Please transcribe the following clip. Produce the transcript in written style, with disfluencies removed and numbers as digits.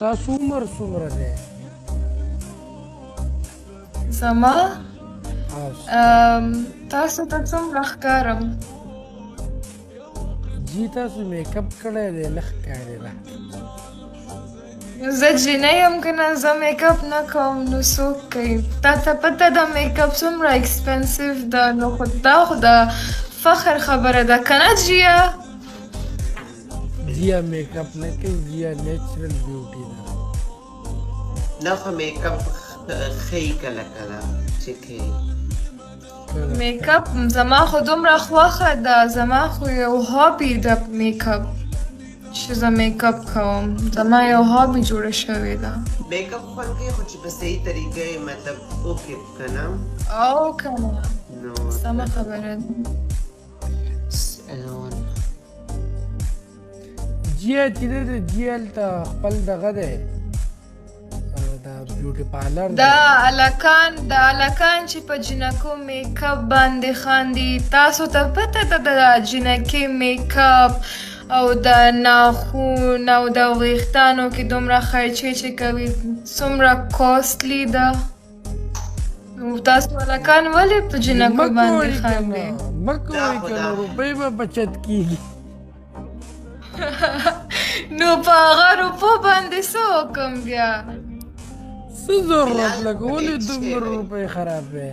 تاسو عمر څومره دی؟ زما تاسو تاسو ته څومره ښکارم؟ جی تاسو میک اپ کړی دی نه ښکاري راته. زه جینۍ یم که نه زه میک اپ نه کوم نو څوک کوي؟ تا ته پته ده میک اپ څومره ایکسپنسیو ده نو خو دا خو د فخر خبره ده که نه جیه؟ جیا میک اپ نه کوي، جیا نیچرل بیوټي ده. نه خو میک اپ ښیي کله کله چې کوي. میک اپ زما خو دومره خوښه ده، زما خو یو هابي ده میک اپ چې زه میک اپ کوم، زما یو هابي جوړه شوې ده. میک اپ خوند کوي خو چې په صحیح طریقه یې مطلب وکړي که نه او که نه نو سمه خبره ده. جیا چې دی د جیا هلته خپل دغه دی دا بیوټي پارلر دی. دا الکان چې په جنکو میک اپ باندې خاندي، تاسو ته پته ده د جنکې میک اپ او د ناخون او د ویښتانو کې دومره خرچې چې کوي څومره کاستلی ده. تاسو الکان ولې په جنکو باندې خاندي؟ مه کوئ که نو روپۍ به بچت کېږي. نو په هغه روپو باندې څه وکړم بیا؟ څه ضرورت لکه ولې دومره روپۍ خرابوې؟